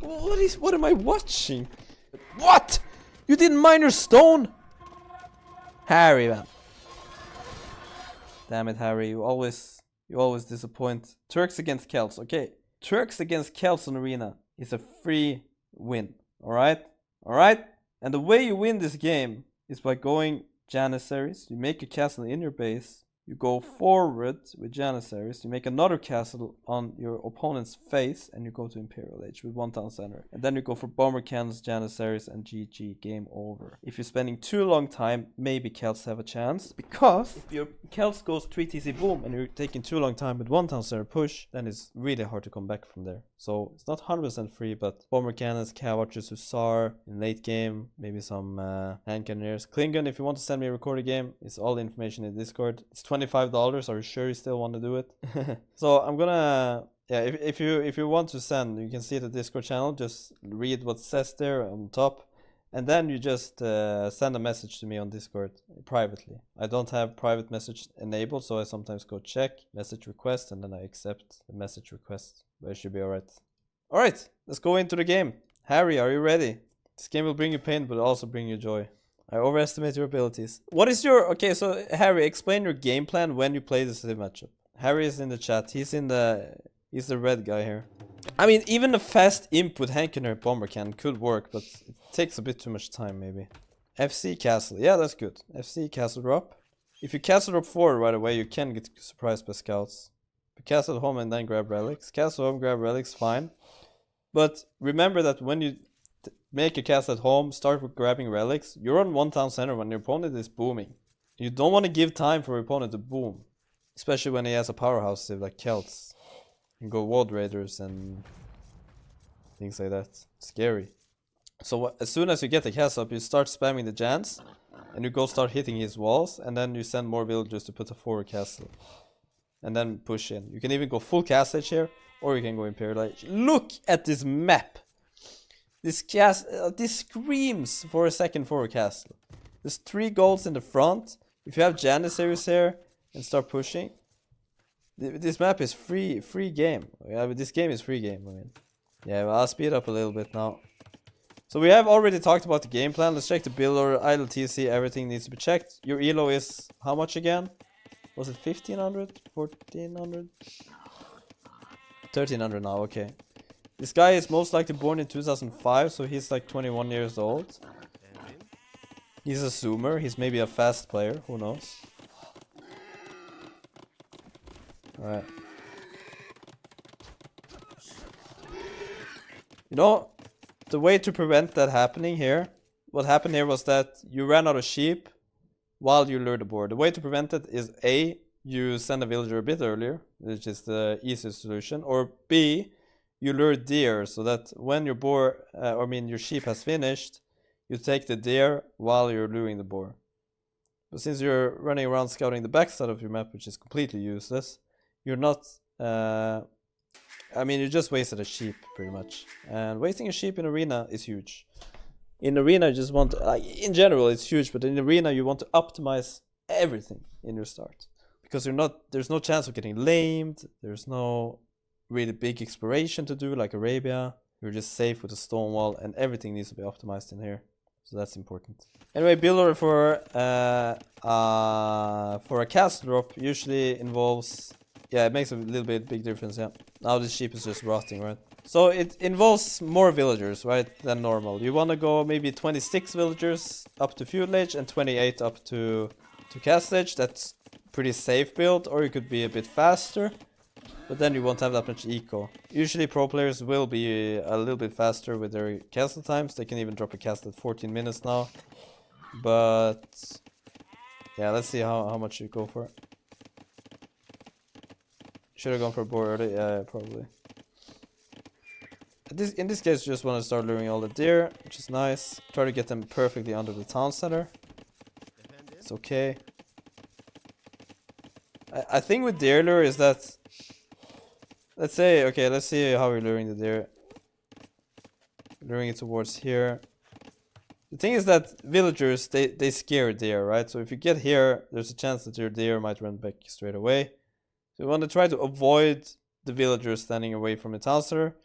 What am I watching? What? You didn't mine your stone? Harry, man. Damn it, Harry. You always disappoint. Turks against Celts. Okay. Turks against Celts on Arena is a free win. Alright? Alright? And the way you win this game is by going Janissaries. You make a castle in your base. You go forward with Janissaries. You make another castle on your opponent's face. And you go to Imperial Age with 1 town center. And then you go for bomber cannons, Janissaries, and GG. Game over. If you're spending too long time, maybe Celts have a chance. Because if your Celts goes 3 TC boom and you're taking too long time with 1 town center push, then it's really hard to come back from there. So it's not 100% free, but bomber cannons, cow archers, hussar in late game, maybe some hand cannoneers. Klingon, if you want to send me a recorded game, it's all the information in Discord. It's $25. Are you sure you still want to do it? So I'm gonna, yeah, if you want to send, you can see the Discord channel. Just read what says there on top, and then you just send a message to me on Discord privately. I don't have private message enabled, so I sometimes go check message request and then I accept the message request. But it should be alright. Alright, let's go into the game. Harry, are you ready? This game will bring you pain, but also bring you joy. I overestimate your abilities. What is your... Okay, so Harry, explain your game plan when you play this matchup. Harry is in the chat. He's the red guy here. I mean, even a fast imp with hand cannon bomber cannon could work, but it takes a bit too much time, maybe. FC castle. Yeah, that's good. FC castle drop. If you castle drop forward right away, you can get surprised by scouts. Castle home and then grab relics. Castle home, grab relics, fine. But remember that when you make a castle at home, start with grabbing relics. You're on 1 town center when your opponent is booming. You don't want to give time for your opponent to boom. Especially when he has a powerhouse civ like Celts. You can go Ward Raiders and things like that. Scary. So as soon as you get the castle up, you start spamming the Jans. And you go start hitting his walls. And then you send more villagers to put a forward castle. And then push in. You can even go full castle age here, or you can go Imperial Age. Look at this map. This screams for a second forward castle. There's 3 golds in the front. If you have Janissaries here and start pushing, this map is free game. Yeah, but this game is free game. I mean, yeah, well, I'll speed up a little bit now. So we have already talked about the game plan. Let's check the build order, idle TC. Everything needs to be checked. Your elo is how much again? Was it 1500? 1400? 1300 now, okay. This guy is most likely born in 2005, so he's like 21 years old. He's a zoomer, he's maybe a fast player, who knows. Alright. You know, the way to prevent that happening here, what happened here was that you ran out of sheep while you lure the boar. The way to prevent it is A, you send a villager a bit earlier, which is the easiest solution, or B, you lure deer so that when your boar, your sheep has finished, you take the deer while you're luring the boar. But since you're running around scouting the backside of your map, which is completely useless, you're not, you just wasted a sheep pretty much. And wasting a sheep in arena is huge. In arena, you just want, in general, it's huge, but in arena, you want to optimize everything in your start. Because there's no chance of getting lamed, there's no really big exploration to do, like Arabia. You're just safe with a stone wall, and everything needs to be optimized in here. So that's important. Anyway, build order for a castle drop usually involves, yeah, it makes a little bit big difference, yeah. Now this sheep is just rotting, right? So it involves more villagers, right, than normal. You want to go maybe 26 villagers up to feudal age and 28 up to castle age. That's pretty safe build, or you could be a bit faster, but then you won't have that much eco. Usually pro players will be a little bit faster with their castle times. They can even drop a castle at 14 minutes now. But yeah, let's see how much you go for. Should have gone for a boar early, yeah, probably. In this case, you just want to start luring all the deer, which is nice. Try to get them perfectly under the town center. It's okay. I think with deer lure is that, let's see how we're luring the deer. Luring it towards here. The thing is that villagers, they scare deer, right? So if you get here, there's a chance that your deer might run back straight away. So you want to try to avoid the villagers standing away from the town center.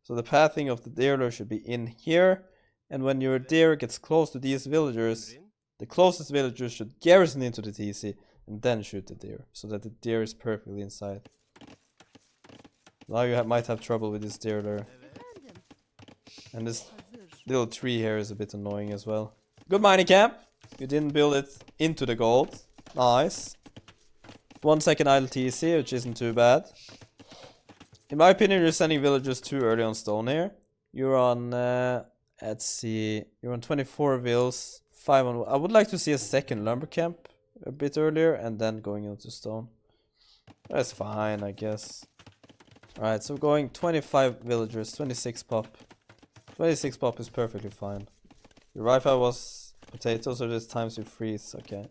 So the pathing of the deer should be in here. And when your deer gets close to these villagers, the closest villagers should garrison into the TC and then shoot the deer, so that the deer is perfectly inside. Now you might have trouble with this deer there. And this little tree here is a bit annoying as well. Good mining camp! You didn't build it into the gold. Nice. 1 second idle TC, which isn't too bad. In my opinion, you're sending villagers too early on stone here. You're on, let's see, you're on 24 vills, 5 on... I would like to see a second lumber camp a bit earlier and then going into stone. That's fine, I guess. Alright, so going 25 villagers, 26 pop. 26 pop is perfectly fine. Your Wi-Fi was potatoes, or this times you freeze, okay.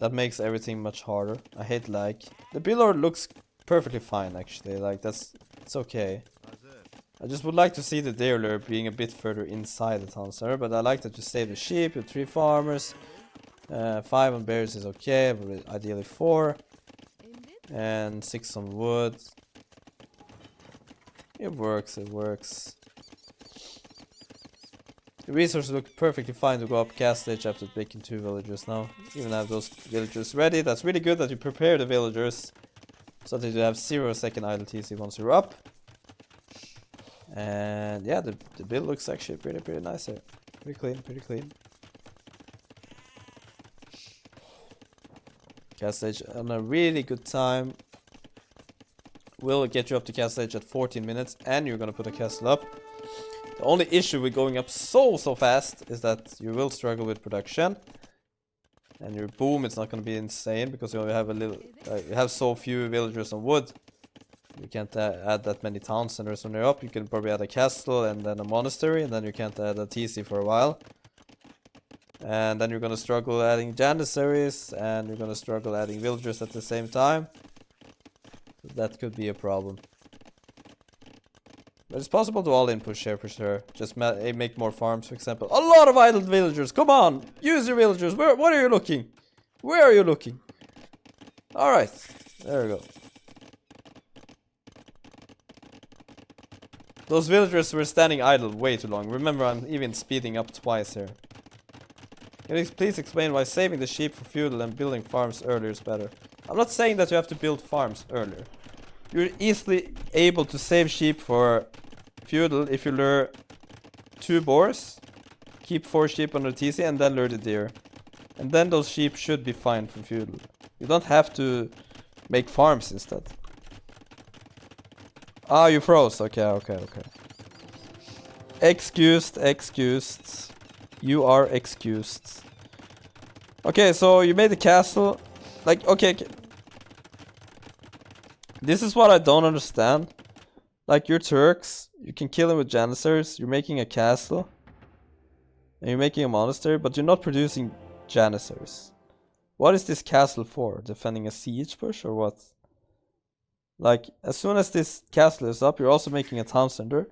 That makes everything much harder. I hate lag. The build looks perfectly fine actually, like it's okay. I just would like to see the deer lure being a bit further inside the town center, but I like that you save the sheep, you have 3 farmers. 5 on berries is okay, but ideally 4. And 6 on wood. It works, it works. The resources look perfectly fine to go up gas stage after making 2 villagers now. Even have those villagers ready. That's really good that you prepare the villagers so that you have 0 second idle TC once you're up. And yeah, the build looks actually pretty nice here. Pretty clean, pretty clean. Cast stage on a really good time. Will get you up to cast stage at 14 minutes, and you're gonna put a castle up. The only issue with going up so fast is that you will struggle with production. And your boom is not gonna be insane because you only have you have so few villagers on wood. You can't add that many town centers when you're up. You can probably add a castle and then a monastery, and then you can't add a TC for a while. And then you're gonna struggle adding janissaries, and you're gonna struggle adding villagers at the same time. That could be a problem. But it's possible to all-in push here for sure. Just make more farms, for example. A lot of idle villagers! Come on! Use your villagers! What are you looking? Where are you looking? Alright. There we go. Those villagers were standing idle way too long. Remember, I'm even speeding up twice here. Can you please explain why saving the sheep for feudal and building farms earlier is better? I'm not saying that you have to build farms earlier. You're easily able to save sheep for feudal if you lure 2 boars, keep 4 sheep under TC, and then lure the deer. And then those sheep should be fine for feudal. You don't have to make farms instead. Ah, you froze. Okay. Excused. You are excused. Okay, so you made the castle. Like, okay. This is what I don't understand. Like, you're Turks. You can kill them with janissaries. You're making a castle. And you're making a monastery, but you're not producing janissaries. What is this castle for? Defending a siege push or what? Like, as soon as this castle is up, you're also making a town center.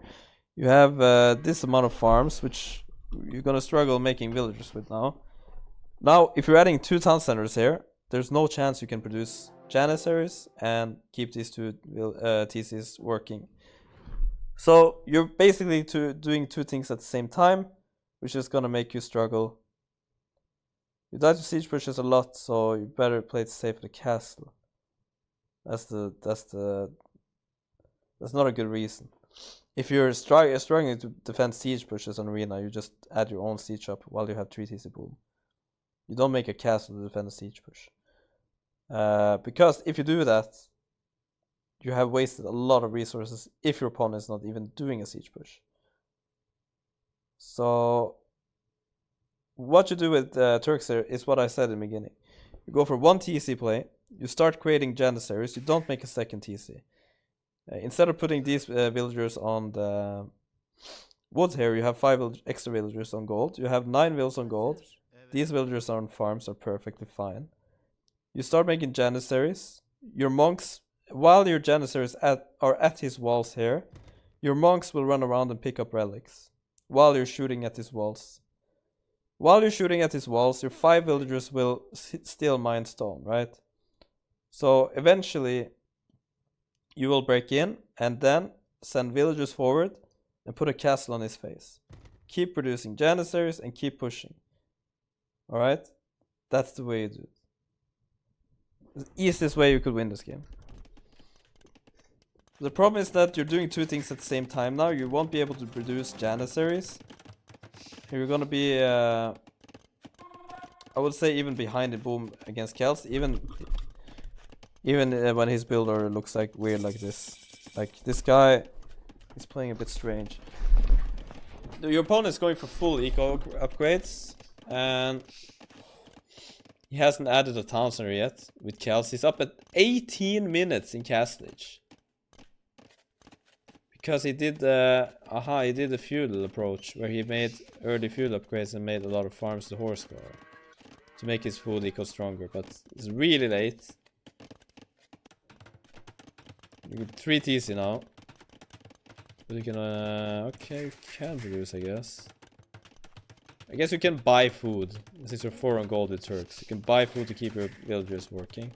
You have this amount of farms, which you're gonna struggle making villagers with now. Now, if you're adding 2 town centers here, there's no chance you can produce janissaries and keep these 2 TCs working. So you're basically doing 2 things at the same time, which is gonna make you struggle. You die to siege pushes a lot, so you better play it safe for the castle. That's not a good reason. If you're struggling to defend siege pushes on arena, you just add your own siege up while you have 3 TC boom. You don't make a castle to defend a siege push. Because if you do that, you have wasted a lot of resources if your opponent is not even doing a siege push. So what you do with Turks here is what I said in the beginning. You go for 1 TC play, you start creating janissaries, you don't make a second TC. Instead of putting these villagers on the wood here, you have 5 extra villagers on gold. You have 9 villas on gold. These villagers on farms are perfectly fine. You start making janissaries. Your monks, while your janissaries are at his walls here, your monks will run around and pick up relics while you're shooting at his walls. While you're shooting at his walls, your 5 villagers will still mine stone, right? So eventually you will break in and then send villagers forward and put a castle on his face. Keep producing Janissaries and keep pushing. Alright? That's the way you do it. The easiest way you could win this game. The problem is that you're doing two things at the same time now. You won't be able to produce Janissaries. You're gonna be, I would say, even behind the boom against Kels. Even when his builder looks like weird like this. Like, this guy is playing a bit strange. Your opponent's going for full eco upgrades. And he hasn't added a town center yet with Kels. He's up at 18 minutes in castlage. Because he did the feudal approach where he made early feudal upgrades and made a lot of farms to horse guard to make his food eco stronger, but it's really late. You get 3 TC now. But you can okay, you can produce, I guess. I guess you can buy food since you're 4 on gold with Turks. You can buy food to keep your villagers working.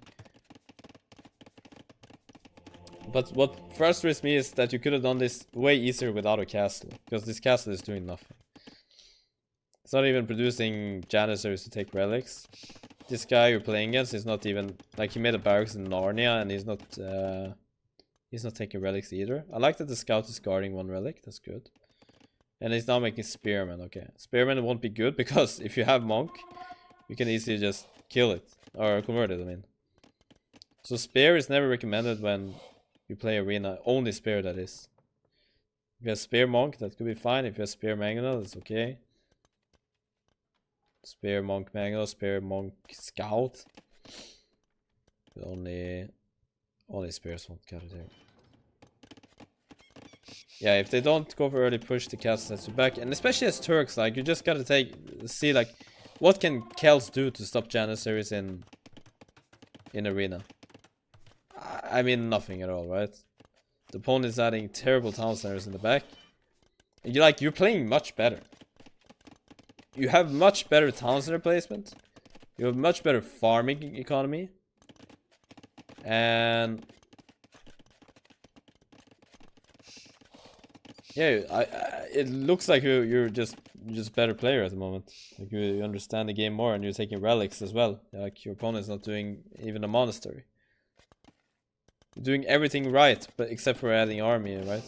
But what frustrates me is that you could have done this way easier without a castle. Because this castle is doing nothing. It's not even producing Janissaries to take relics. This guy you're playing against is not even... Like, he made a barracks in Narnia and he's not taking relics either. I like that the scout is guarding 1 relic. That's good. And he's now making Spearman. Okay. Spearman won't be good because if you have Monk, you can easily just kill it. Or convert it, I mean. So Spear is never recommended when... you play arena, only Spear that is. If you have Spear Monk, that could be fine. If you have Spear Mangonel, that's okay. Spear Monk Mangonel, Spear Monk Scout. But only Spears won't cut it here. Yeah, if they don't go for early push, the castle sets you back. And especially as Turks, like, you just gotta see, like, what can Kels do to stop Janissaries in arena? I mean, nothing at all, right? The opponent is adding terrible town centers in the back. And you're playing much better. You have much better town center placement. You have much better farming economy. And... yeah, it looks like you're just a better player at the moment. Like, you understand the game more and you're taking relics as well. Like, your opponent's not doing even a monastery. Doing everything right, but except for adding army, right?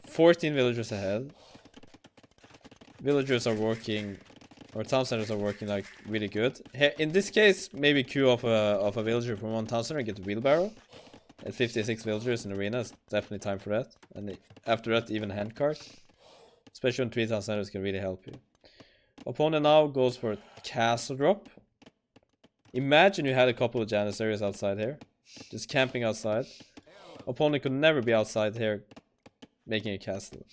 14 villagers ahead. Villagers are working, or town centers are working like really good. In this case, maybe queue off a villager from 1 town center and get a wheelbarrow. At 56 villagers in arena, it's definitely time for that. And after that, even handcart. Especially when 3 town centers can really help you. Opponent now goes for a castle drop. Imagine you had a couple of Janissaries outside here. Just camping outside. Opponent could never be outside here making a castle.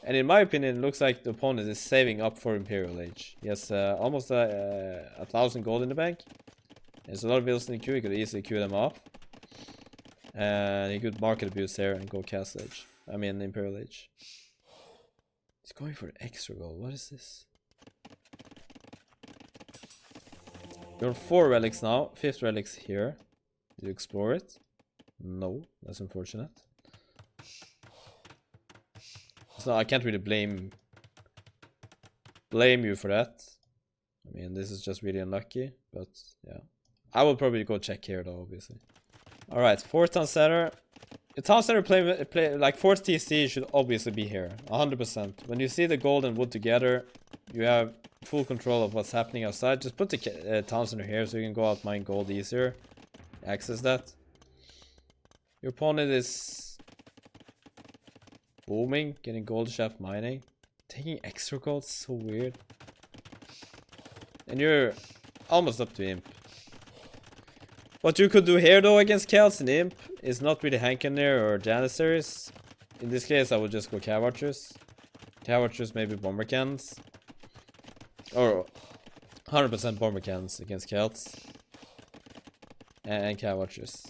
And in my opinion, it looks like the opponent is saving up for Imperial Age. He has almost 1,000 gold in the bank. There's a lot of villas in the queue. He could easily queue them off. And he could market abuse here and go Castle Age. I mean Imperial Age. He's going for extra gold. What is this? You're 4 relics now. 5th relic's here. Did you explore it? No, that's unfortunate. So I can't really blame you for that. I mean, this is just really unlucky, but yeah. I will probably go check here though, obviously. Alright, 4th town center. The town center play like 4th TC should obviously be here. 100%. When you see the gold and wood together, you have full control of what's happening outside. Just put the town center here so you can go out mine gold easier. Access that. Your opponent is booming, getting gold shaft mining. Taking extra gold, so weird. And you're almost up to Imp. What you could do here though against Kels and Imp is not really Hankener or Janissaries. In this case I would just go Cav Archers. Cav Archers, maybe Bomber Cannons. Or 100% Bomber Cannons against Kels. And Cav Archers.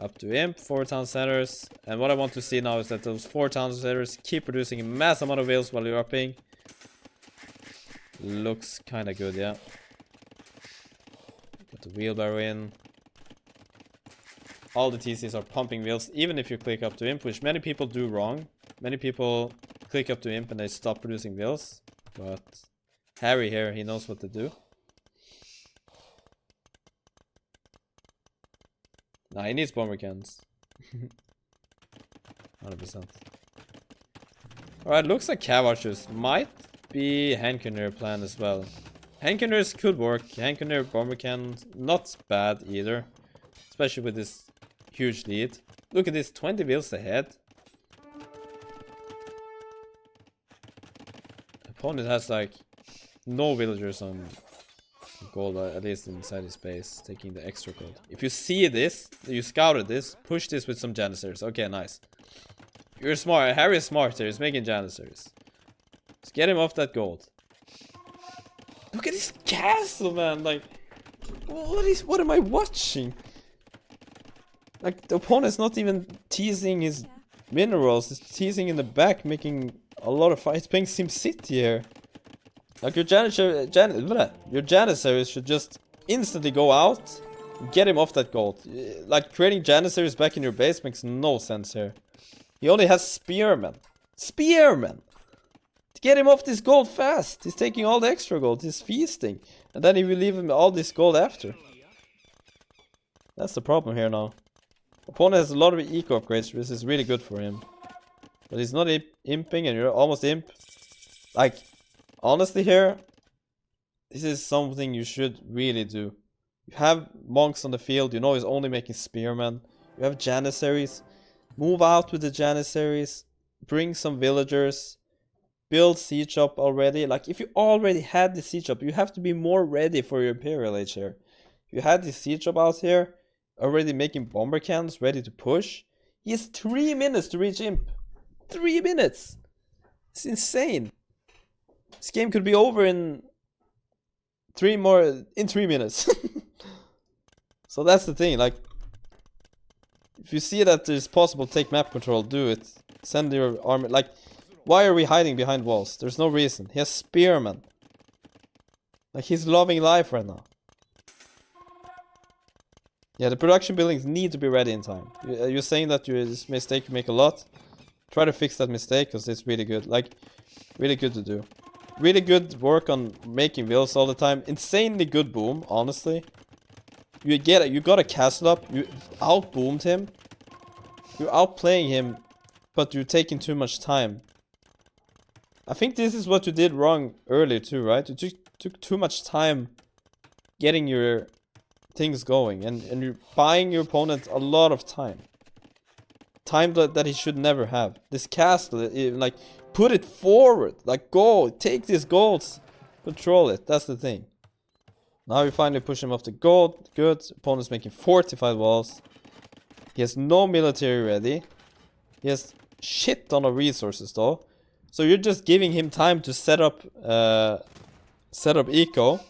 Up to Imp, 4 town centers. And what I want to see now is that those 4 town centers keep producing a mass amount of vills while you're upping. Looks kinda good, yeah. Got the wheelbarrow in. all the TCs are pumping wheels, even if you click up to imp, which many people do wrong. Many people click up to imp and they stop producing wheels. But Harry here, he knows what to do. Nah, he needs bomber cannons. 100%. Alright, looks like Cav Archers might be hand cannoneer plan as well. Hand cannoneers could work. Hand cannoneer bomber cannons, not bad either. Especially with this huge lead. Look at this, 20 wheels ahead. Opponent has like no villagers on gold, at least inside his base, taking the extra gold. If you see this, you scouted this, push this with some Janissaries. Okay, nice. You're smart. Harry is smart here. He's making Janissaries. Let's get him off that gold. Look at this castle, man. Like, what am I watching? Like, the opponent's not even teasing his minerals. He's teasing in the back, making a lot of fights. Playing SimCity here. Like, your Janissaries should just instantly go out and get him off that gold. Like, creating Janissaries back in your base makes no sense here. He only has Spearmen. Spearmen! To get him off this gold fast. He's taking all the extra gold. He's feasting. And then he will leave him all this gold after. That's the problem here now. Opponent has a lot of eco upgrades. This is really good for him. But he's not imping and you're almost imp. Like, honestly here, this is something you should really do. You have monks on the field. You know he's only making spearmen. You have Janissaries. Move out with the Janissaries. Bring some villagers. Build siege up already. Like, if you already had the siege up, you have to be more ready for your Imperial Age here. If you had the siege up out here, already making bomber cannons, ready to push. He has 3 minutes to reach imp. 3 minutes! It's insane. This game could be over in 3 minutes. So that's the thing, like, if you see that it's possible to take map control, do it. Send your army, like, why are we hiding behind walls? There's no reason. He has spearmen. Like, he's loving life right now. Yeah, the production buildings need to be ready in time. You're saying that this mistake you make a lot. Try to fix that mistake, because it's really good. Like, really good to do. Really good work on making wheels all the time. Insanely good boom, honestly. You got a castle up. You out-boomed him. You're outplaying him, but you're taking too much time. I think this is what you did wrong earlier too, right? You took too much time getting your things going, and you're buying your opponent a lot of time. Time that he should never have. This castle, like, put it forward. Like, go, take these golds. Control it, that's the thing. Now we finally push him off the gold. Good. Opponent's making fortified walls. He has no military ready. He has shit ton of resources though. So you're just giving him time to set up eco.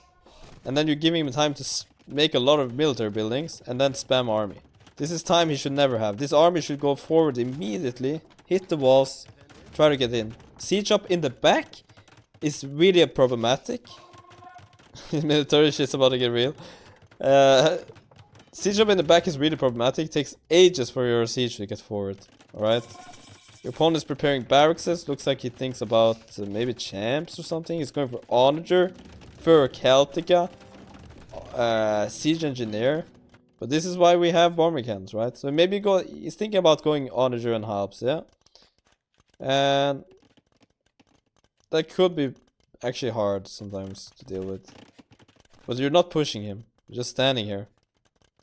And then you're giving him time to make a lot of military buildings. And then spam army. This is time he should never have. This army should go forward immediately. Hit the walls. Try to get in. Siege up in the back is really problematic. Military shit's about to get real. Siege up in the back is really problematic. It takes ages for your siege to get forward. Alright. Your opponent is preparing barracks. Looks like he thinks about maybe champs or something. He's going for Onager, for Celtica, siege engineer. But this is why we have bomber cannons, right? So maybe he's thinking about going Onager and Halbs, yeah? And that could be actually hard sometimes to deal with. But you're not pushing him. You're just standing here.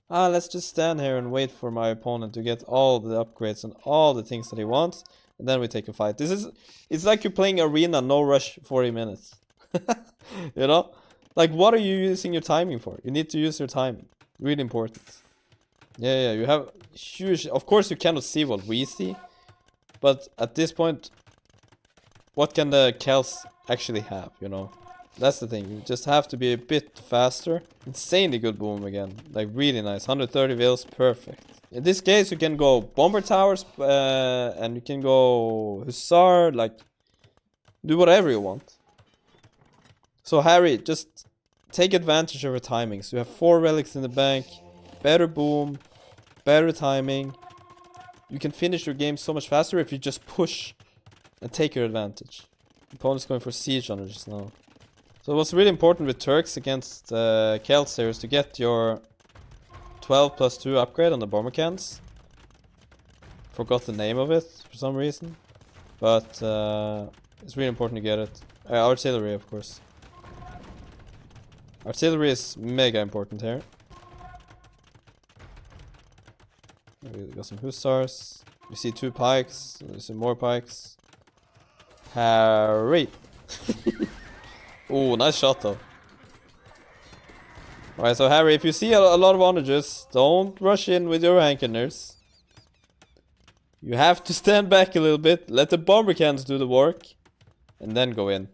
Let's just stand here and wait for my opponent to get all the upgrades and all the things that he wants. And then we take a fight. It's like you're playing arena, no rush 40 minutes. You know? Like, what are you using your timing for? You need to use your timing. Really important. Yeah, you have huge... Of course you cannot see what we see. But at this point, what can the Kels actually have, you know? That's the thing. You just have to be a bit faster. Insanely good boom again. Like, really nice. 130 wheels, perfect. In this case, you can go bomber towers, and you can go hussar, like, do whatever you want. So Harry, just take advantage of your timings. You have 4 relics in the bank, better boom, better timing. You can finish your game so much faster if you just push and take your advantage. Opponent's going for siege on it just now. So what's really important with Turks against Celts here is to get your 12+2 upgrade on the bomber cans. Forgot the name of it for some reason. But it's really important to get it. Artillery, of course. Artillery is mega important here. We got some hussars. We see 2 pikes. We see more pikes. Harry! Oh, nice shot though. Alright, so Harry, if you see a lot of onagers, don't rush in with your Hankeners. You have to stand back a little bit, let the bomber cans do the work, and then go in.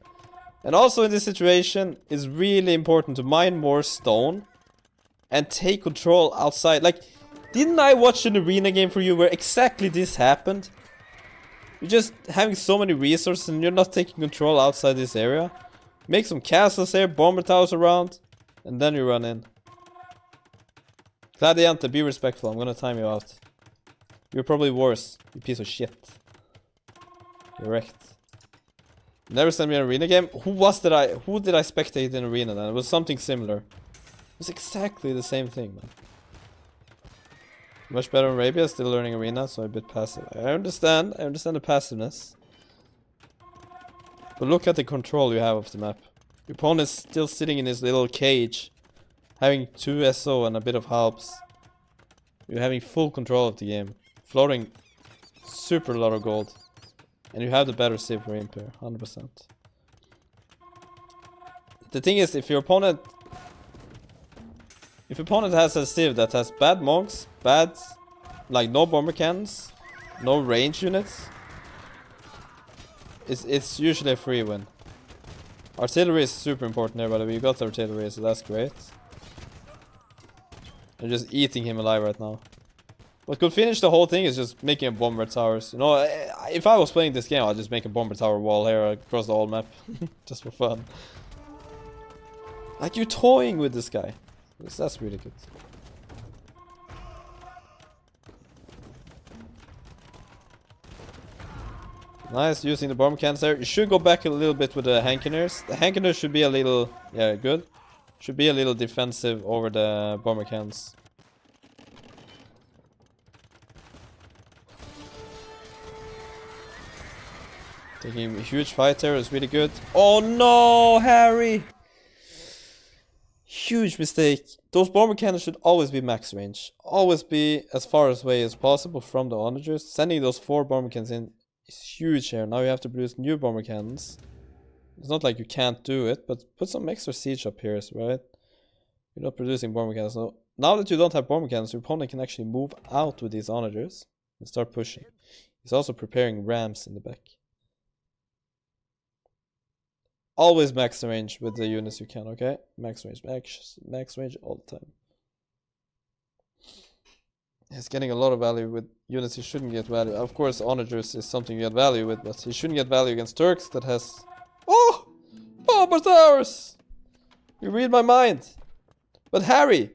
And also in this situation, it's really important to mine more stone and take control outside. Like, didn't I watch an arena game for you where exactly this happened? You're just having so many resources and you're not taking control outside this area. Make some castles here, bomber towers around, and then you run in. Gladiante, be respectful, I'm gonna time you out. You're probably worse, you piece of shit. You're wrecked. Never send me an arena game? Who did I spectate in arena then? It was something similar. It was exactly the same thing, man. Much better in Arabia, still learning arena, so a bit passive. I understand the passiveness. But look at the control you have of the map. Your opponent's still sitting in his little cage, having 2 SO and a bit of helps. You're having full control of the game. Floating super lot of gold. And you have the better civ for Imperial, 100%. The thing is, if your opponent has a civ that has bad monks, like no bomber cannons, no range units, it's usually a free win. Artillery is super important here, by the way. You got the artillery, so that's great. I'm just eating him alive right now. What could finish the whole thing is just making a bomber towers. You know, if I was playing this game, I'd just make a bomber tower wall here across the whole map. Just for fun. Like, you're toying with this guy. That's really good. Nice, using the bomber cans there. You should go back a little bit with the Hankeners. The Hankeners should be a little, yeah, good. Should be a little defensive over the bomber cans. Taking a huge fight there is really good. Oh no, Harry! Huge mistake. Those bomber cannons should always be max range. Always be as far away as possible from the onagers. Sending those 4 bomber cannons in is huge here. Now you have to produce new bomber cannons. It's not like you can't do it, but put some extra siege up here, right? You're not producing bomber cannons. So now that you don't have bomber cannons, your opponent can actually move out with these onagers and start pushing. He's also preparing rams in the back. Always max range with the units you can, okay? Max range all the time. He's getting a lot of value with units he shouldn't get value. Of course, onagers is something you get value with, but he shouldn't get value against Turks that has... Oh! Bomber towers! You read my mind. But Harry!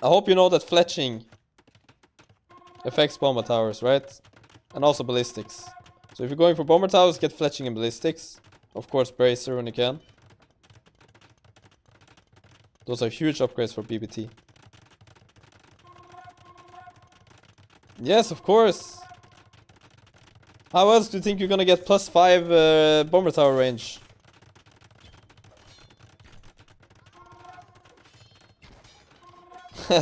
I hope you know that fletching affects bomber towers, right? And also ballistics. So if you're going for bomber towers, get fletching and ballistics. Of course, bracer when you can. Those are huge upgrades for BBT. Yes, of course. How else do you think you're gonna get +5 bomber tower range?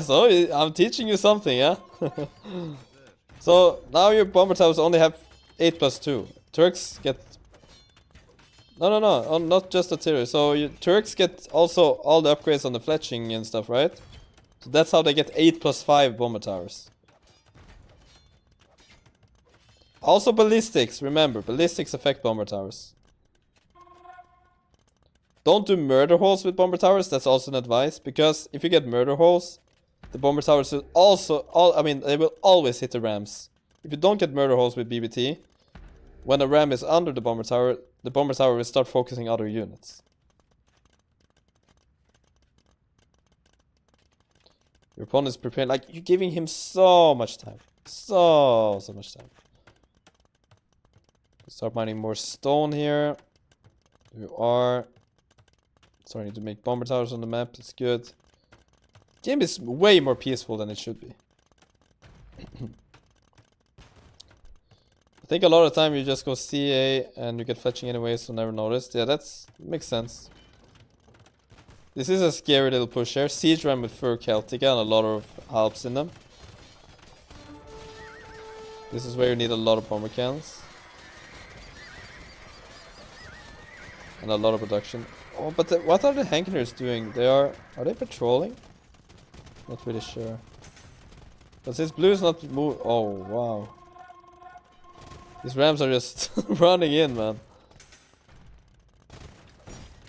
So, I'm teaching you something, yeah? So, now your bomber towers only have 8+2. Turks get... No, not just artillery. So, your Turks get also all the upgrades on the fletching and stuff, right? So that's how they get 8+5 bomber towers. Also ballistics, remember, ballistics affect bomber towers. Don't do murder holes with bomber towers, that's also an advice. Because if you get murder holes, the bomber towers will also... they will always hit the rams. If you don't get murder holes with BBT, when a ram is under the bomber tower will start focusing other units. Your opponent is preparing. Like, you're giving him so much time. So much time. Start mining more stone here. You are starting to make bomber towers on the map. It's good. Game is way more peaceful than it should be. I think a lot of time you just go CA and you get fetching anyway, so never noticed. Yeah, that's makes sense. This is a scary little push here. Siege Ram with Fur Celtica and a lot of Alps in them. This is where you need a lot of bomber cannons. And a lot of production. Oh, but what are the Hankiners doing? Are they patrolling? Not really sure. But since blue is not move. Oh wow. These rams are just running in, man.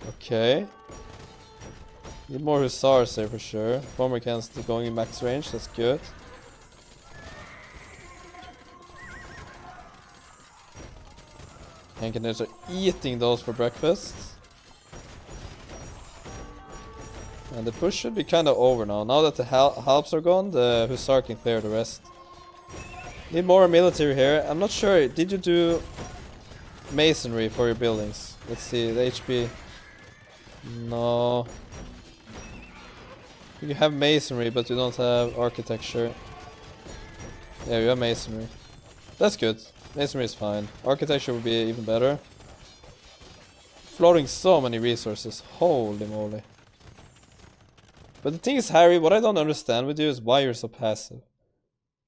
Okay. Need more hussars there for sure. Bomber cannons going in max range, that's good. Hankiners are eating those for breakfast. And the push should be kind of over now. Now that the Halps are gone, the Hussar can clear the rest. Need more military here. I'm not sure. Did you do masonry for your buildings? Let's see. The HP. No. You have masonry, but you don't have architecture. Yeah, you have masonry. That's good. Masonry is fine. Architecture would be even better. Floating so many resources. Holy moly. But the thing is, Harry, what I don't understand with you is why you're so passive.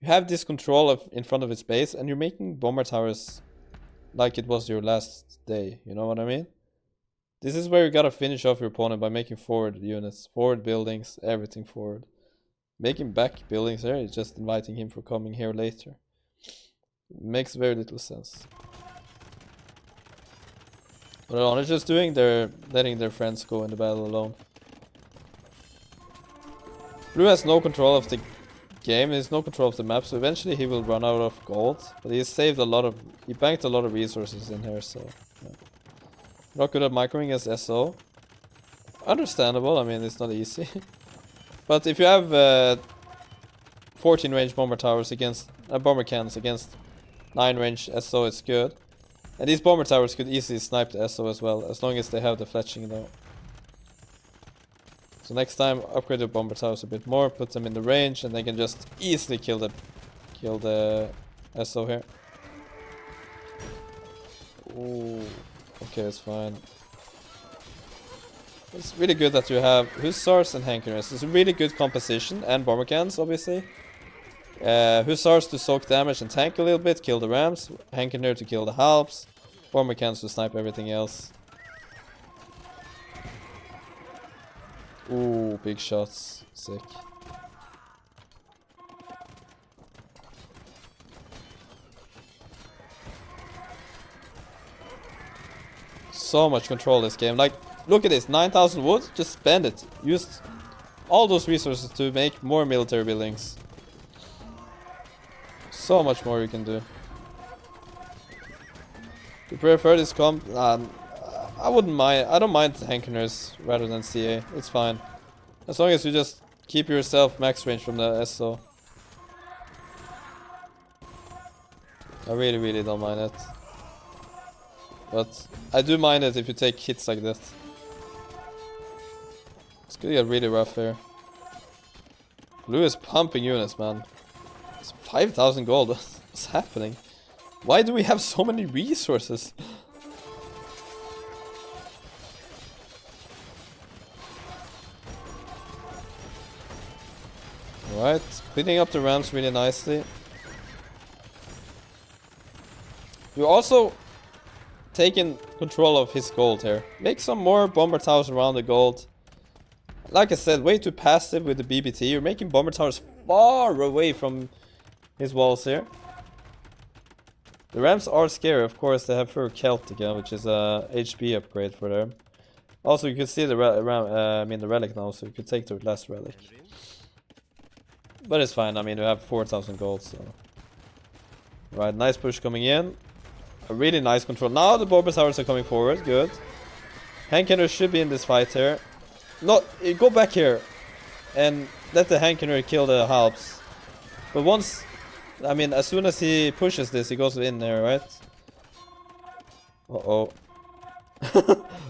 You have this control in front of its base, and you're making bomber towers like it was your last day. You know what I mean? This is where you gotta finish off your opponent by making forward units, forward buildings, everything forward. Making back buildings there is just inviting him for coming here later. It makes very little sense. What are just doing? They're letting their friends go in the battle alone. Blue has no control of the game, he has no control of the map, so eventually he will run out of gold. But he saved a lot of, he banked a lot of resources in here, so yeah. Not good at microing against SO. Understandable, I mean it's not easy. But if you have 14 range bomber towers against, bomber cannons against 9 range SO, it's good. And these bomber towers could easily snipe the SO as well, as long as they have the fletching though. So next time, upgrade your bomber towers a bit more, put them in the range, and they can just easily kill the SO here. Ooh, okay, it's fine. It's really good that you have Hussars and Hankiners. It's a really good composition, and bomber cannons, obviously. Hussars to soak damage and tank a little bit, kill the rams. Hankiner to kill the halps. Bomber cannons to snipe everything else. Ooh, big shots. Sick. So much control this game. Like, look at this. 9,000 wood. Just spend it. Use all those resources to make more military buildings. So much more you can do. You prefer this comp? I wouldn't mind. I don't mind Hankiners rather than CA. It's fine. As long as you just keep yourself max range from the SO. I really don't mind it. But I do mind it if you take hits like that. It's gonna get really rough here. Blue is pumping units, man. It's 5,000 gold. What's happening? Why do we have so many resources? Alright, cleaning up the rams really nicely. You're also taking control of his gold here. Make some more bomber towers around the gold. Like I said, way too passive with the BBT. You're making bomber towers far away from his walls here. The rams are scary, of course. They have Fur Celtica, which is a HP upgrade for them. Also, you can see the relic now, so you could take the last relic. But it's fine, I mean, you have 4,000 gold, so... Right, nice push coming in. A really nice control. Now the bomber towers are coming forward, good. Hankiners should be in this fight here. No, go back here. And let the Hankener kill the Halps. But once, I mean, as soon as he pushes this, he goes in there, right? Uh-oh.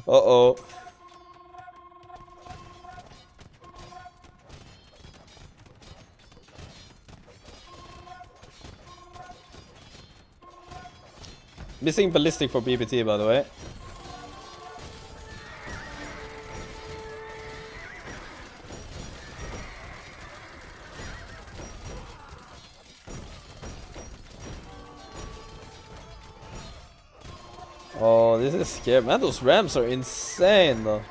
Uh-oh. Missing ballistic for BBT, by the way. Oh, this is scary. Man, those rams are insane, though.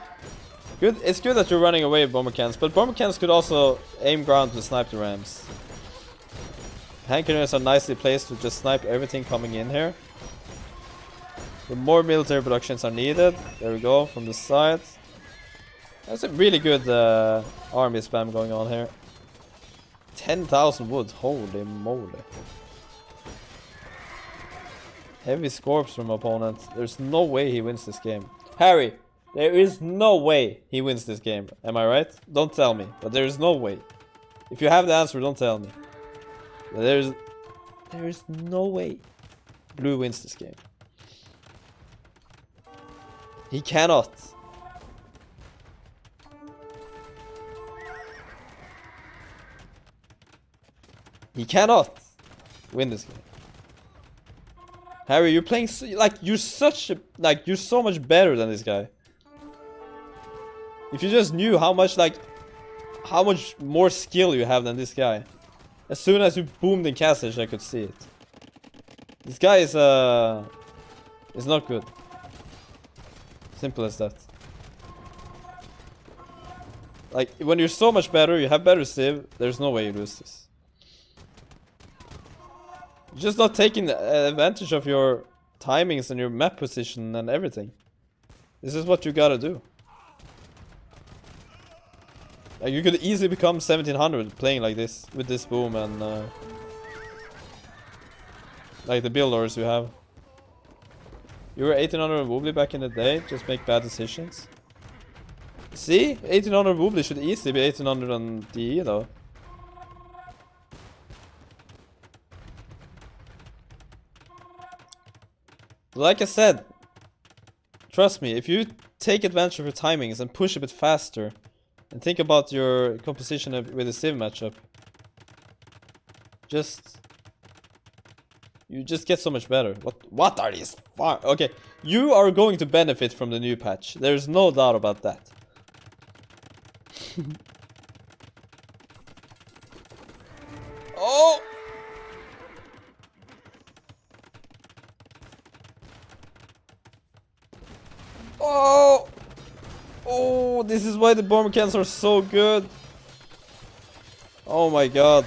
Good. It's good that you're running away with bomber cans, but bomber cans could also aim ground to snipe the rams. Hankeners are nicely placed to just snipe everything coming in here. The more military productions are needed. There we go, from the side. That's a really good army spam going on here. 10,000 wood, holy moly. Heavy scorps from opponent. There's no way he wins this game. Harry, there is no way he wins this game. Am I right? Don't tell me, but there is no way. If you have the answer, don't tell me. But there is no way Blue wins this game. He cannot. He cannot win this game. Harry, you're playing like you're such a you're so much better than this guy. If you just knew how much more skill you have than this guy. As soon as you boomed in Cassage, I could see it. This guy is not good. Simple as that. Like, when you're so much better, you have better civ, there's no way you lose this. You're just not taking advantage of your timings and your map position and everything. This is what you gotta do. Like, you could easily become 1700 playing like this, with this boom and like the build orders you have. You were 1800 wobbly back in the day, just make bad decisions. See? 1800 wobbly should easily be 1800 on DE though. Like I said, trust me, if you take advantage of your timings and push a bit faster, and think about your composition with the civ matchup, you just get so much better. What are these? Okay, you are going to benefit from the new patch. There's no doubt about that. Oh! Oh! Oh, this is why the bomber cans are so good. Oh my god.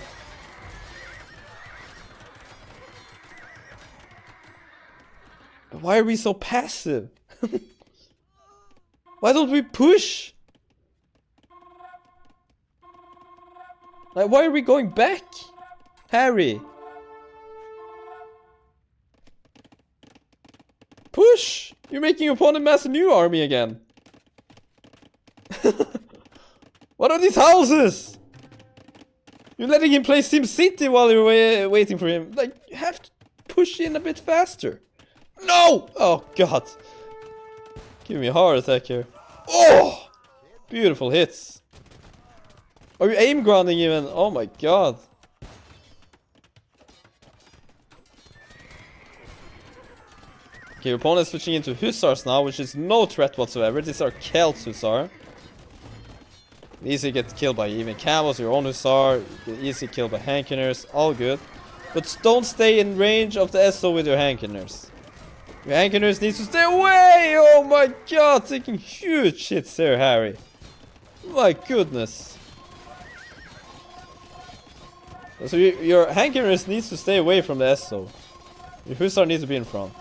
Why are we so passive? Why don't we push? Like, why are we going back? Harry. Push! You're making your opponent mass a new army again. What are these houses? You're letting him play Sim City while you're waiting for him. Like, you have to push in a bit faster. No! Oh, God. Give me a heart attack here. Oh! Beautiful hits. Are you aim grounding even? Oh my God. Okay, your opponent is switching into Hussars now, which is no threat whatsoever. These are Celts Hussar. Easy get killed by even Camels, your own Hussar. Easy killed by Hankeners, all good. But don't stay in range of the SO with your Hankeners. Your Hankeners need to stay away! Oh my God, taking huge hits here, Harry. My goodness. So your Hankeners needs to stay away from the SO. Your Hussar needs to be in front.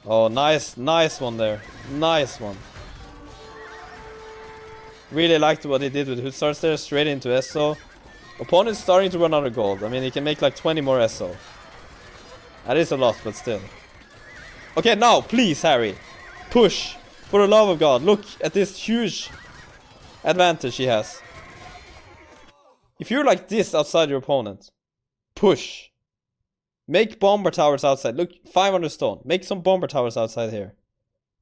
Oh, nice one there. Nice one. Really liked what he did with Hussars there, straight into SO. Opponent's starting to run out of gold. I mean, he can make like 20 more SO. That is a lot, but still. Okay, now, please, Harry. Push. For the love of God. Look at this huge advantage he has. If you're like this outside your opponent, push. Make bomber towers outside. Look, 500 stone. Make some bomber towers outside here.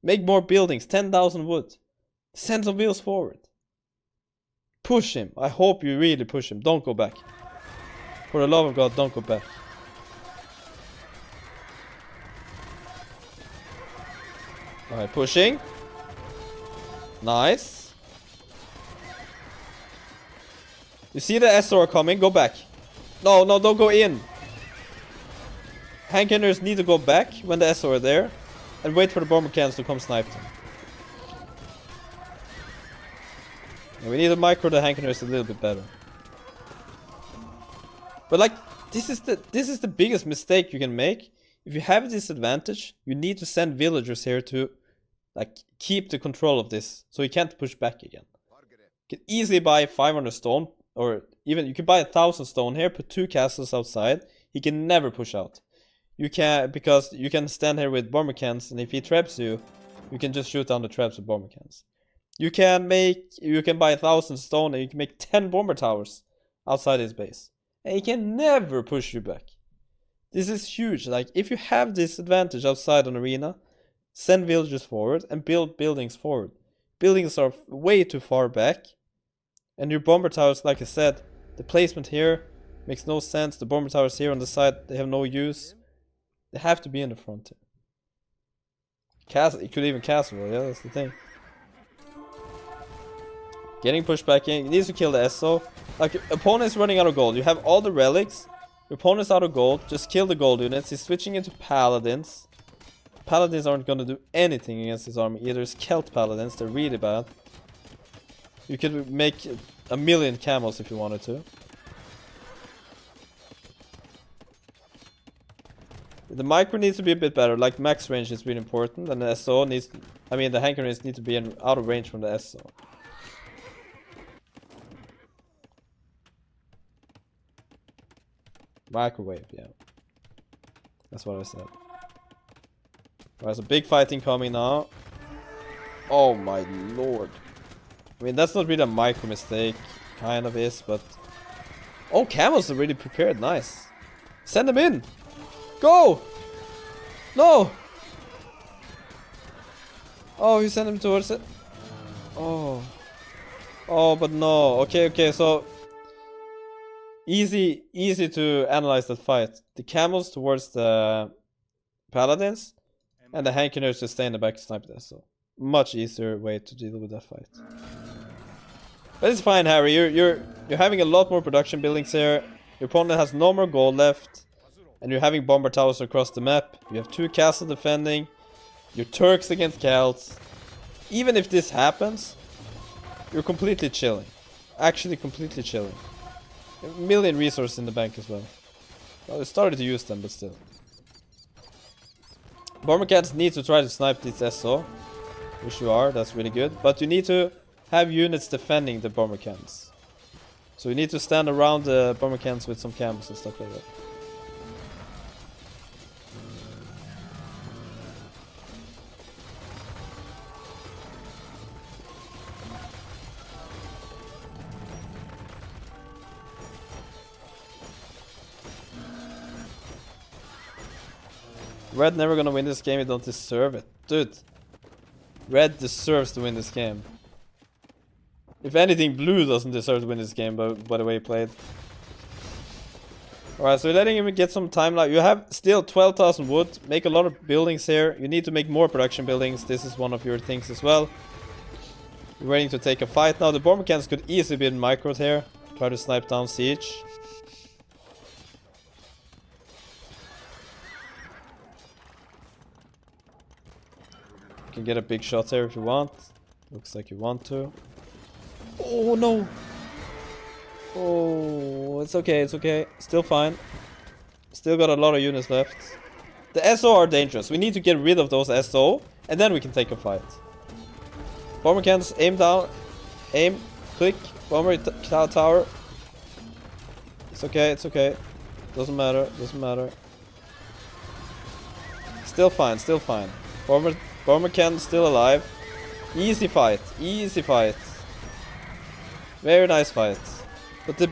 Make more buildings. 10,000 wood. Send some wheels forward. Push him. I hope you really push him. Don't go back. For the love of God, don't go back. Alright, pushing. Nice. You see the SR coming? Go back. No, no, don't go in. Handgunners need to go back when the SR are there. And wait for the bomber cannons to come snipe them. And we need to micro the handgunners a little bit better. But like, this is the biggest mistake you can make. If you have this advantage, you need to send villagers here to like keep the control of this, so he can't push back again. You can easily buy 500 stone, or even you can buy 1,000 stone here, put 2 castles outside. He can never push out. You can, because you can stand here with bomber cans, and if he traps you, you can just shoot down the traps with bomber cans. You can buy 1,000 stone and you can make 10 bomber towers outside his base. And he can never push you back. This is huge. Like, if you have this advantage outside an arena, send villagers forward and build buildings forward. Buildings are way too far back. And your bomber towers, like I said, the placement here makes no sense. The bomber towers here on the side, they have no use. They have to be in the front here. Castle, you could even castle, yeah, that's the thing. Getting pushed back in, he needs to kill the SO. Like, opponent's running out of gold. You have all the relics. Your opponent's out of gold. Just kill the gold units. He's switching into paladins. Paladins aren't gonna do anything against his army. Either it's Celt paladins, they're really bad. You could make 1,000,000 camels if you wanted to. The micro needs to be a bit better, like max range is really important, and the SO needs, I mean the handgunners need to be out of range from the SO. Microwave, yeah. That's what I said. There's a big fighting coming now. Oh my lord. I mean, that's not really a micro mistake. Kind of is, but... Oh, camels are really prepared. Nice. Send them in. Go! No! Oh, you send them towards it. Oh. Oh, but no. Okay, okay, so... Easy to analyze that fight. The camels towards the paladins, and the handgunners just stay in the back and snipe this. So much easier way to deal with that fight. But it's fine, Harry. You're having a lot more production buildings here. Your opponent has no more gold left, and you're having bomber towers across the map. You have 2 castles defending. You're Turks against Celts. Even if this happens, you're completely chilling. Actually, completely chilling. 1,000,000 resources in the bank as well. Well, I started to use them, but still. Bomber cats need to try to snipe this SO, which you are, that's really good. But you need to have units defending the bomber cans. So you need to stand around the bomber cans with some camels and stuff like that. Red never gonna win this game, you don't deserve it. Dude. Red deserves to win this game. If anything, blue doesn't deserve to win this game by the way he played. Alright, so we're letting him get some time now. You have still 12,000 wood. Make a lot of buildings here. You need to make more production buildings. This is one of your things as well. You're waiting to take a fight now. The bomber cans could easily be in micros here. Try to snipe down siege. You can get a big shot here if you want. Looks like you want to. Oh no! Oh, it's okay, it's okay. Still fine. Still got a lot of units left. The SO are dangerous. We need to get rid of those SO, and then we can take a fight. Bomber cans, aim down. Aim, click, bomber tower. It's okay, it's okay. Doesn't matter, doesn't matter. Still fine, still fine. Bomber Bombercan still alive. Easy fight. Easy fight. Very nice fight. But the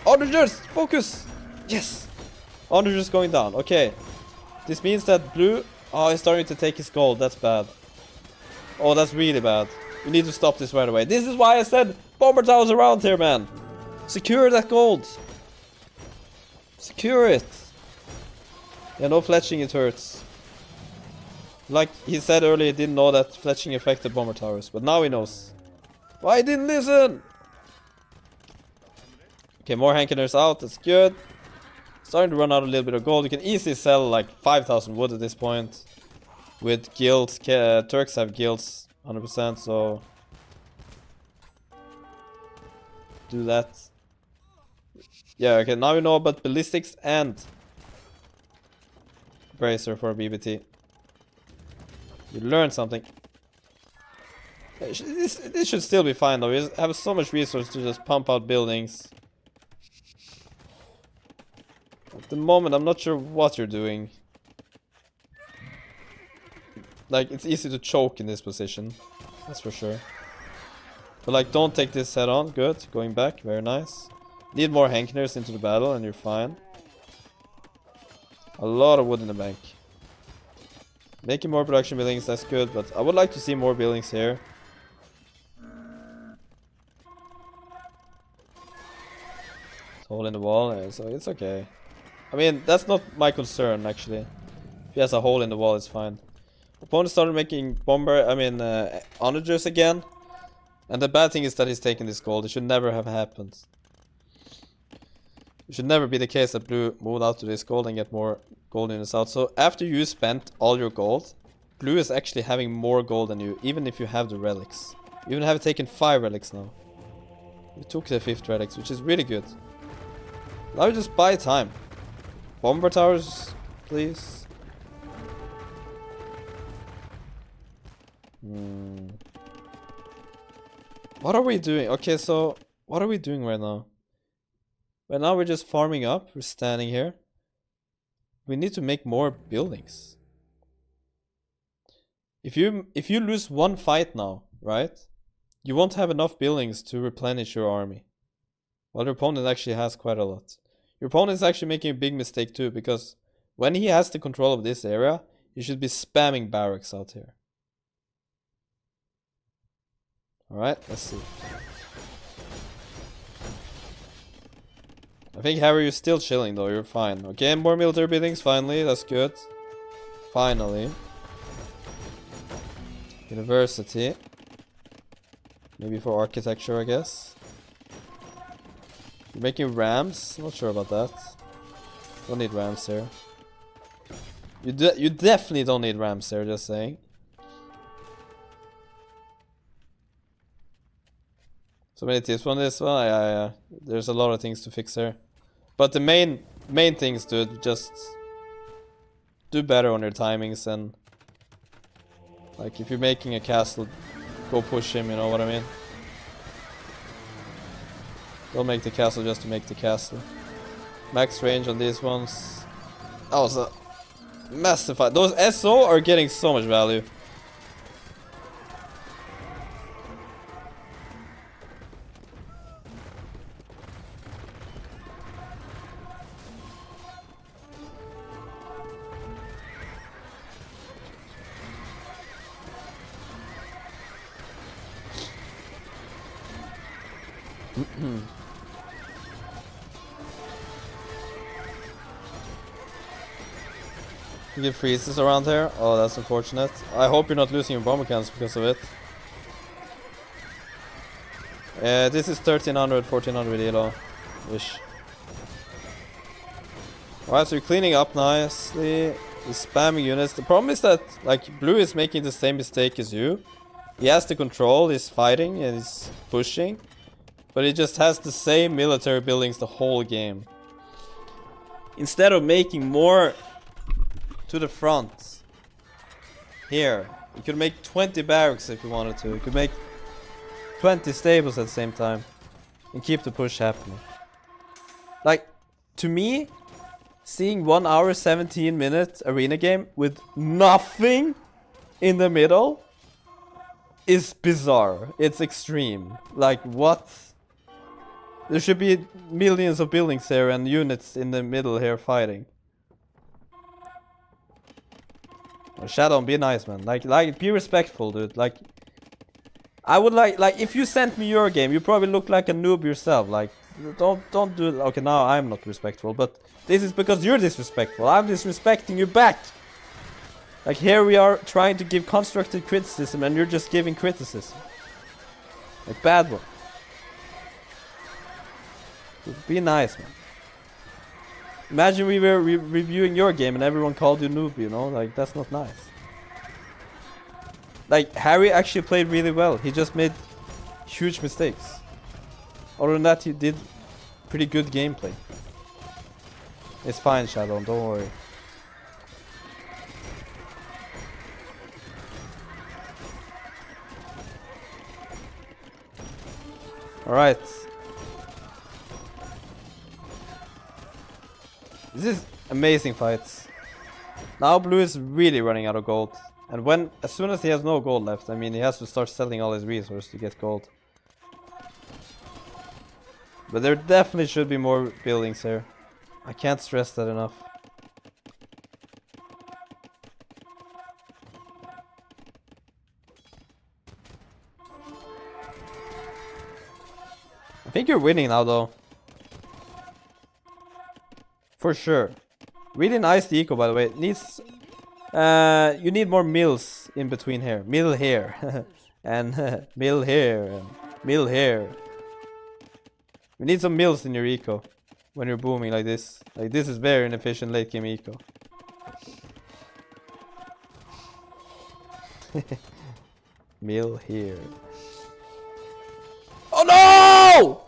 onagers! Focus! Yes! Onagers going down. Okay. This means that blue... Oh, he's starting to take his gold. That's bad. Oh, that's really bad. We need to stop this right away. This is why I said bomber towers around here, man. Secure that gold. Secure it. Yeah, no fletching, it hurts. Like he said earlier, he didn't know that fletching affected bomber towers. But now he knows. Why he didn't listen? Okay, more Hankeners out. That's good. Starting to run out a little bit of gold. You can easily sell like 5,000 wood at this point. With guilds. Turks have guilds 100%, so... do that. Yeah, okay, now we know about ballistics and... bracer for BBT. You learned something. This should still be fine though. We have so much resource to just pump out buildings. At the moment, I'm not sure what you're doing. Like, it's easy to choke in this position. That's for sure. But like, don't take this head on. Good. Going back. Very nice. Need more Hankeners into the battle and you're fine. A lot of wood in the bank. Making more production buildings, that's good. But I would like to see more buildings here. Hole in the wall, yeah, so it's okay. I mean, that's not my concern actually. If he has a hole in the wall, it's fine. Opponent started making onagers again. And the bad thing is that he's taking this gold. It should never have happened. It should never be the case that blue moved out to this gold and get more gold in the south. So after you spent all your gold, blue is actually having more gold than you, even if you have the relics. You even have taken 5 relics now. You took the 5th relics, which is really good. Now you just buy time. Bomber towers, please. What are we doing? Okay, so what are we doing right now? Right now we're just farming up. We're standing here. We need to make more buildings. If you lose one fight now, right? You won't have enough buildings to replenish your army. While your opponent actually has quite a lot. Your opponent is actually making a big mistake too, because when he has the control of this area, he should be spamming barracks out here. Alright, let's see. I think Harry, you're still chilling though, you're fine. Okay, more military buildings, finally, that's good. Finally. University. Maybe for architecture, I guess. You're making rams? Not sure about that. Don't need rams here. You definitely don't need rams here, just saying. So many tips on this one. Yeah. There's a lot of things to fix here. But the main things, dude, just do better on your timings, and like if you're making a castle, go push him, you know what I mean? Don't make the castle just to make the castle. Max range on these ones. That was a massive fight. Those SO are getting so much value. You get freezes around here. Oh, that's unfortunate. I hope you're not losing your bomber cans because of it. This is 1300, 1400 elo ish. Alright, so you're cleaning up nicely. You're spamming units. The problem is that like blue is making the same mistake as you. He has the control, he's fighting and he's pushing. But he just has the same military buildings the whole game. Instead of making more to the front here, you could make 20 barracks if you wanted to. You could make 20 stables at the same time and keep the push happening. Like, to me, seeing 1 hour 17 minute arena game with nothing in the middle is bizarre. It's extreme. Like, what? There should be millions of buildings here and units in the middle here fighting. Shadow, be nice, man. Like, be respectful, dude. Like, I would like, if you sent me your game, you probably look like a noob yourself. Like, don't do it. Okay, now I'm not respectful, but this is because you're disrespectful. I'm disrespecting you back. Like, here we are trying to give constructive criticism, and you're just giving criticism. Like, bad one. Be nice, man. Imagine we were reviewing your game and everyone called you noob, you know? Like, that's not nice. Like, Harry actually played really well. He just made huge mistakes. Other than that, he did pretty good gameplay. It's fine, Shadow, don't worry. Alright. This is amazing fights. Now blue is really running out of gold. And as soon as he has no gold left, I mean, he has to start selling all his resources to get gold. But there definitely should be more buildings here. I can't stress that enough. I think you're winning now, though. For sure. Really nice the eco, by the way. It needs... you need more mills in between here. Mill here. And mill here. And mill here. You need some mills in your eco. When you're booming like this. Like, this is very inefficient late game eco. Mill here. Oh no!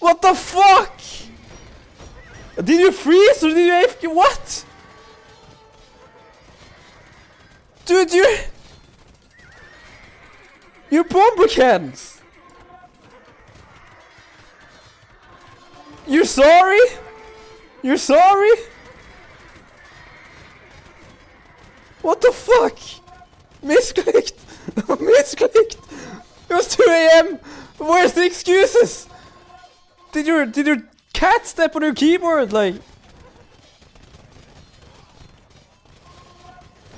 What the fuck? Did you freeze or did you AFK? What? Dude, you're bomber cannons. You're sorry? You're sorry? What the fuck? Misclicked. Misclicked. It was 2 AM. Where's the excuses? Did your cat step on your keyboard? Like,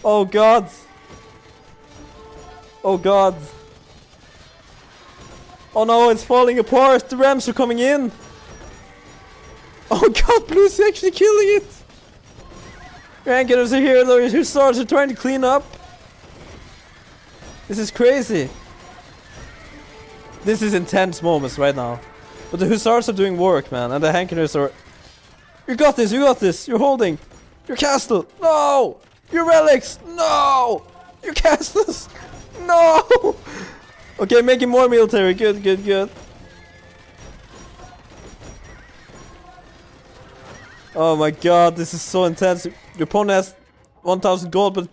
oh god. Oh god. Oh no, it's falling apart. The Rams are coming in. Oh god, Blue's actually killing it. Rankers are here, though. Your stars are trying to clean up. This is crazy. This is intense moments right now. But the Hussars are doing work, man. And the Hankiners are... You got this, you got this. You're holding. Your castle. No! Your relics. No! Your castles. No! Okay, making more military. Good, good, good. Oh my god, this is so intense. Your opponent has 1000 gold, but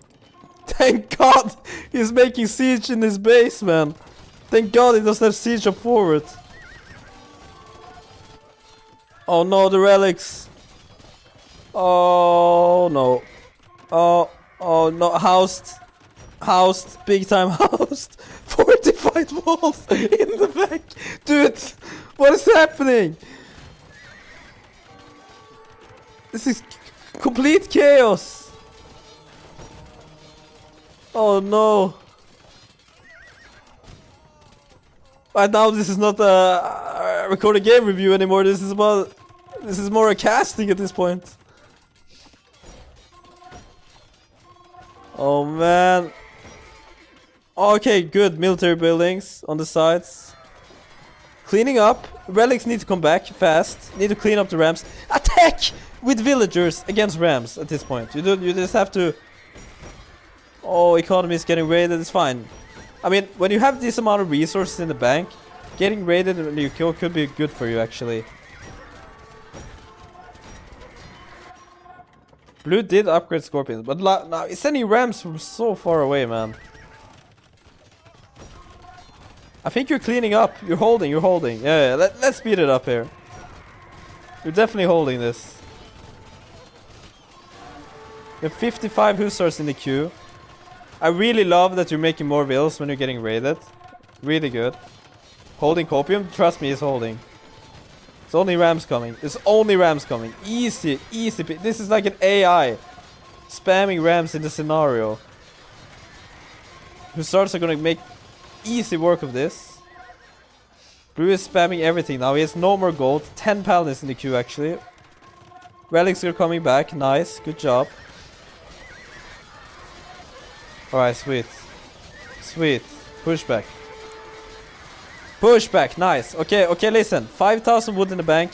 thank god he's making siege in his base, man. Thank god he doesn't have siege up forward. Oh no, the relics. Oh no. Oh no, housed. Housed, big time housed. Fortified walls in the back. Dude, what is happening? This is complete chaos. Oh no. Right now this is not a recorded game review anymore. This is more a casting at this point. Oh man. Okay, good. Military buildings on the sides. Cleaning up. Relics need to come back fast. Need to clean up the Rams. Attack with villagers against Rams at this point. You just have to... Oh, economy is getting raided. It's fine. I mean, when you have this amount of resources in the bank, getting raided when you kill could be good for you, actually. Blue did upgrade Scorpions, but now it's sending Rams from so far away, man. I think you're cleaning up. You're holding. Yeah, let's speed it up here. You're definitely holding this. You have 55 Hussars in the queue. I really love that you're making more vills when you're getting raided. Really good. Holding copium, trust me, is holding. It's only rams coming. There's only rams coming. Easy, easy. This is like an AI spamming rams in the scenario. Hussars are gonna make easy work of this. Blue is spamming everything now. He has no more gold. 10 paladins in the queue actually. Relics are coming back. Nice. Good job. Alright, sweet. Sweet. Pushback. Pushback. Nice. Okay, okay, listen. 5,000 wood in the bank.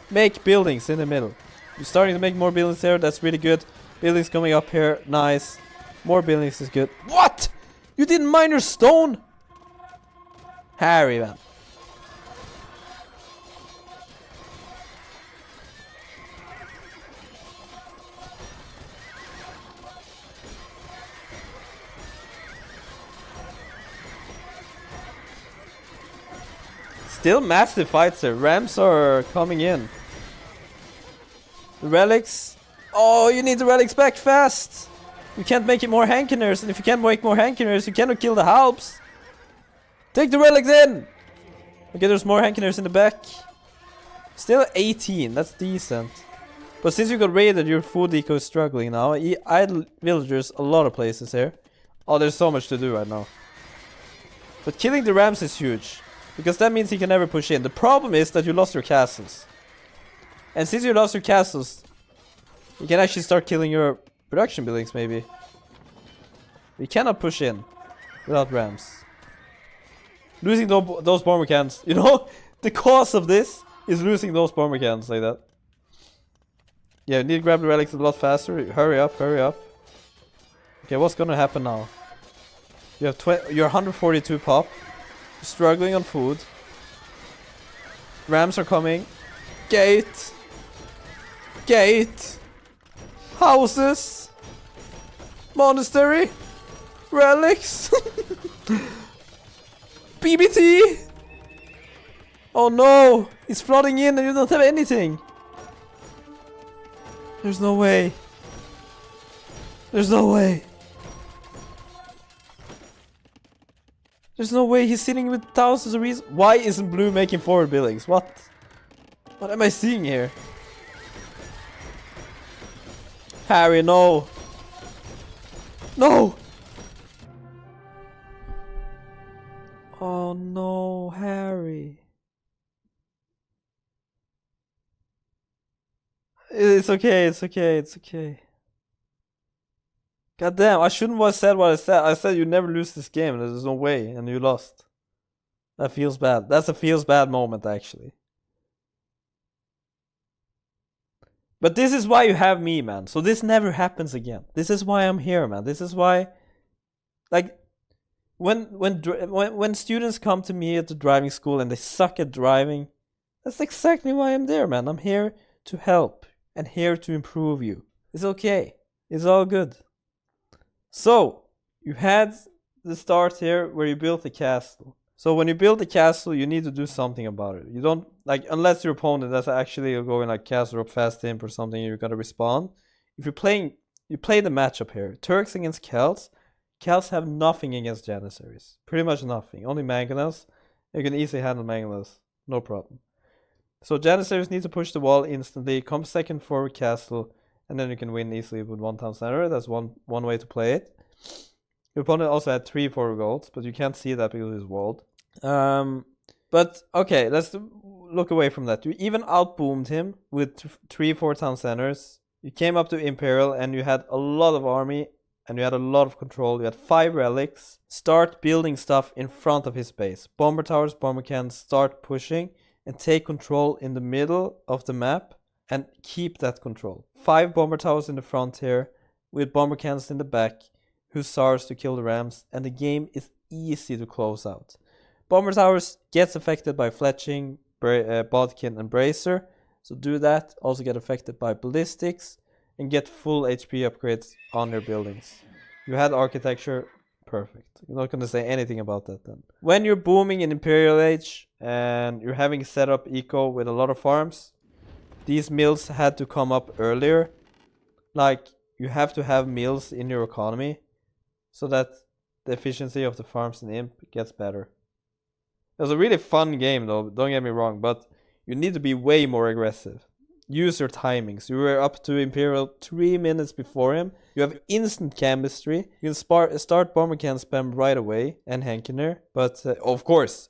Make buildings in the middle. You're starting to make more buildings there. That's really good. Buildings coming up here. Nice. More buildings is good. What? You didn't mine your stone? Harry, man. Still massive fights there. Rams are coming in. The relics. Oh, you need the relics back fast. You can't make it more Hankiners. And if you can't make more Hankiners, you cannot kill the Halps. Take the relics in. Okay, there's more Hankiners in the back. Still 18. That's decent. But since you got raided, your food eco is struggling now. Idle villagers a lot of places here. Oh, there's so much to do right now. But killing the Rams is huge. Because that means he can never push in. The problem is that you lost your castles. And since you lost your castles, you can actually start killing your production buildings maybe. You cannot push in without Rams. Losing those bomber cannons. You know, the cause of this is losing those bomber cannons like that. Yeah, you need to grab the relics a lot faster. Hurry up, hurry up. Okay, what's gonna happen now? You have you're 142 pop. Struggling on food. Rams are coming. Gate. Gate. Houses. Monastery. Relics. BBT. Oh no. It's flooding in and you don't have anything. There's no way. There's no way. There's no way he's sitting with thousands of reasons. Why isn't blue making forward buildings? What? What am I seeing here? Harry, no. No! Oh no, Harry. It's okay, it's okay, it's okay. God damn, I shouldn't have said what I said. I said you never lose this game. There's no way, and you lost. That feels bad. That's a feels bad moment, actually. But this is why you have me, man. So this never happens again. This is why I'm here, man. This is why, like, when students come to me at the driving school and they suck at driving, that's exactly why I'm there, man. I'm here to help and here to improve you. It's okay. It's all good. So, you had the start here where you built a castle. So when you build a castle, you need to do something about it. You don't, like, unless your opponent is actually going like castle up fast imp or something, you're gonna respond. If you're playing, you play the matchup here. Turks against Celts. Celts have nothing against Janissaries. Pretty much nothing. Only mangonels. You can easily handle mangonels. No problem. So Janissaries need to push the wall instantly. Come second for castle. And then you can win easily with 1 town center. That's one way to play it. Your opponent also had 3 forward golds, but you can't see that because it's walled. But okay, let's look away from that. You even outboomed him with 3-4 town centers. You came up to Imperial and you had a lot of army and you had a lot of control. You had 5 relics. Start building stuff in front of his base. Bomber towers, bomber cannons, start pushing and take control in the middle of the map. And keep that control. 5 bomber towers in the front here, with bomber cannons in the back, hussars to kill the rams, and the game is easy to close out. Bomber towers gets affected by fletching, bodkin, and bracer, so do that. Also get affected by ballistics, and get full HP upgrades on your buildings. You had architecture, perfect. You're not gonna say anything about that then. When you're booming in Imperial Age, and you're having set up eco with a lot of farms, these mills had to come up earlier. Like, you have to have mills in your economy. so that the efficiency of the farms in Imp gets better. It was a really fun game though, don't get me wrong, but you need to be way more aggressive. Use your timings. You were up to Imperial 3 minutes before him. You have instant chemistry. You can start Bomber Can spam right away and Hankiner. But of course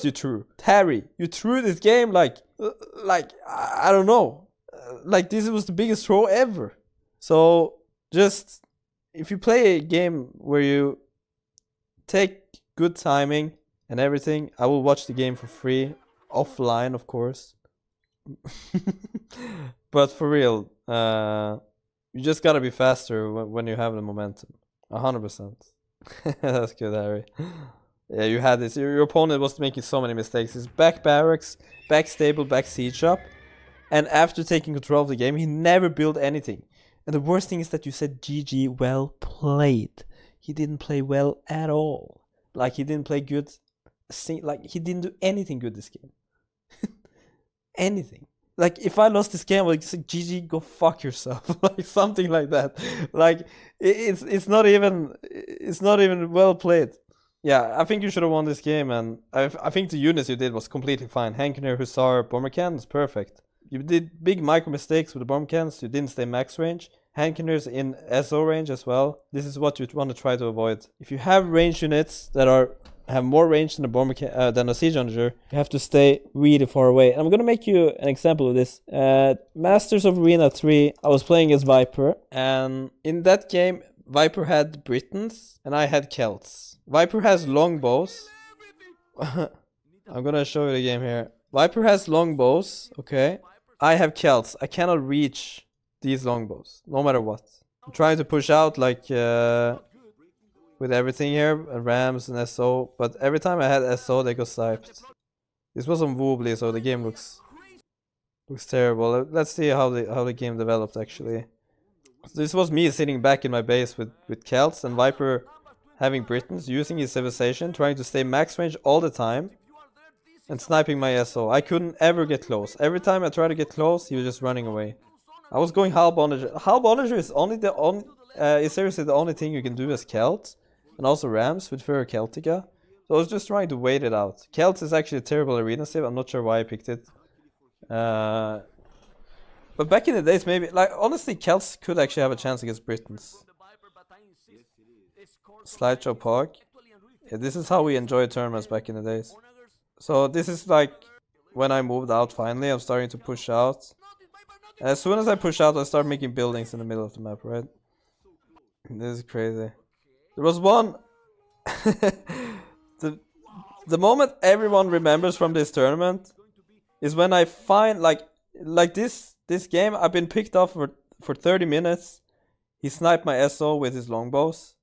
you threw. Terry, you threw this game like I don't know. Like this was the biggest throw ever. So just if you play a game where you take good timing and everything, I will watch the game for free. Offline, of course. But for real, you just gotta be faster when you have the momentum. 100%. That's good, Harry. Yeah, you had this. Your opponent was making so many mistakes. His back barracks, back stable, back siege up. And after taking control of the game, he never built anything. And the worst thing is that you said GG, well played. He didn't play well at all. Like, he didn't play good. Like, he didn't do anything good this game. Anything. Like, if I lost this game, I would say, GG, go fuck yourself. Like, something like that. Like, it's not even well played. Yeah, I think you should have won this game, and I think the units you did was completely fine. Hankiner, Hussar, Bomber Can is perfect. You did big micro mistakes with the Bomber Cans. You didn't stay max range. Hankiner's in SO range as well. This is what you want to try to avoid. If you have range units that have more range than a bomber than a siege onager, you have to stay really far away. And I'm gonna make you an example of this. Masters of Arena 3, I was playing as Viper, and in that game, Viper had Britons and I had Celts. Viper has longbows. I'm gonna show you the game here. Viper has longbows, okay. I have Celts. I cannot reach these longbows, no matter what. I'm trying to push out like with everything here, Rams and SO, but every time I had SO, they got sniped. This was on Woobly, so the game looks terrible. Let's see how the game developed actually. So this was me sitting back in my base with Celts and Viper having Britons, using his civilization, trying to stay max range all the time, and sniping my SO. I couldn't ever get close. Every time I tried to get close, he was just running away. I was going Halb Onager. Halb Onager is is seriously the only thing you can do as Celt. And also Rams with Furor Celtica. So I was just trying to wait it out. Celts is actually a terrible arena save. I'm not sure why I picked it. But back in the days, maybe, like, honestly, Celts could actually have a chance against Britons. Slideshow Pog. Yeah, this is how we enjoyed tournaments back in the days. So this is like when I moved out finally. I'm starting to push out. And as soon as I push out, I start making buildings in the middle of the map, right? This is crazy. There was one. the moment everyone remembers from this tournament is when I find like this game. I've been picked off for 30 minutes. He sniped my SO with his longbows.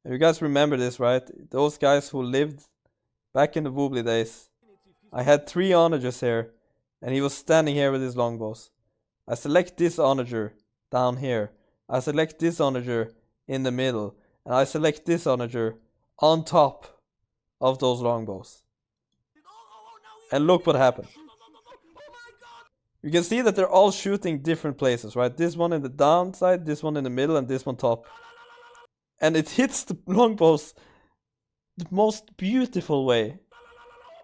You guys remember this, right? Those guys who lived back in the Woobly days. I had 3 onagers here, and he was standing here with his longbows. I select this onager down here. I select this onager in the middle. And I select this onager on top of those longbows. And look what happened. You can see that they're all shooting different places, right? This one in the downside, this one in the middle, and this one top. And it hits the longbows the most beautiful way.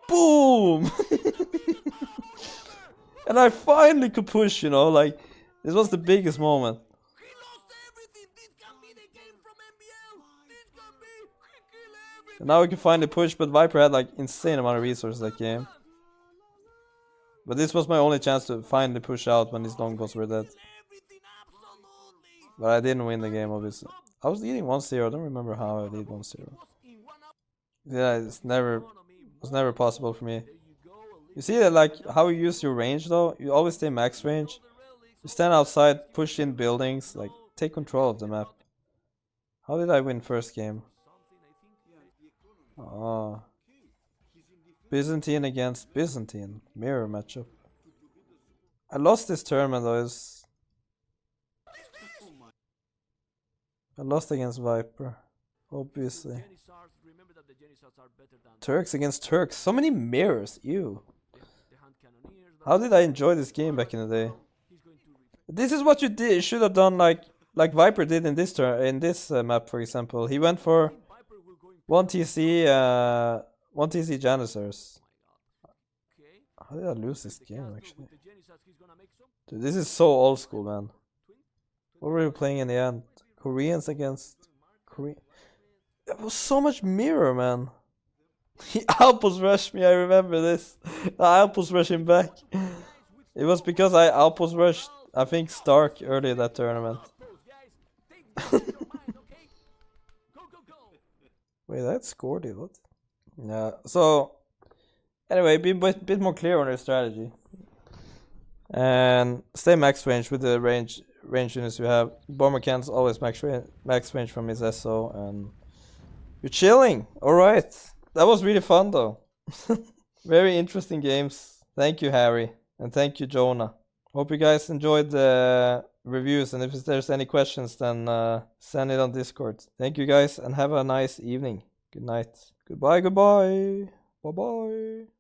Boom! And I finally could push, you know, like, this was the biggest moment. And now we can finally push, but Viper had like insane amount of resources that game. But this was my only chance to finally push out when these longbows were dead. But I didn't win the game, obviously. I was leading 1-0, I don't remember how I lead 1-0. Yeah, it was never possible for me. You see that, like, how you use your range though? You always stay max range. You stand outside, push in buildings, like, take control of the map. How did I win first game? Oh. Byzantine against Byzantine. Mirror matchup. I lost this tournament though. I lost against Viper. Obviously. Turks against Turks. So many mirrors. Ew. How did I enjoy this game back in the day? This is what you should have done, like like Viper did in this map, for example. He went for 1TC Janissars. How did I lose this game, actually? Dude, this is so old school, man. What were we playing in the end? Koreans against Korean. It was so much mirror, man. He outpost rushed me, I remember this. I outpost rushed him back. It was because I outpost rushed, I think, Stark early that tournament. Wait, that scored it, what? Yeah, so anyway, be a bit more clear on your strategy. And stay max range with the range units you have. Bomber can's always max range from his SO, and you're chilling. Alright. That was really fun though. Very interesting games. Thank you, Harry. And thank you, Jonah. Hope you guys enjoyed the reviews, and if there's any questions, then send it on Discord. Thank you guys, and have a nice evening. Good night. Goodbye, goodbye. Bye-bye.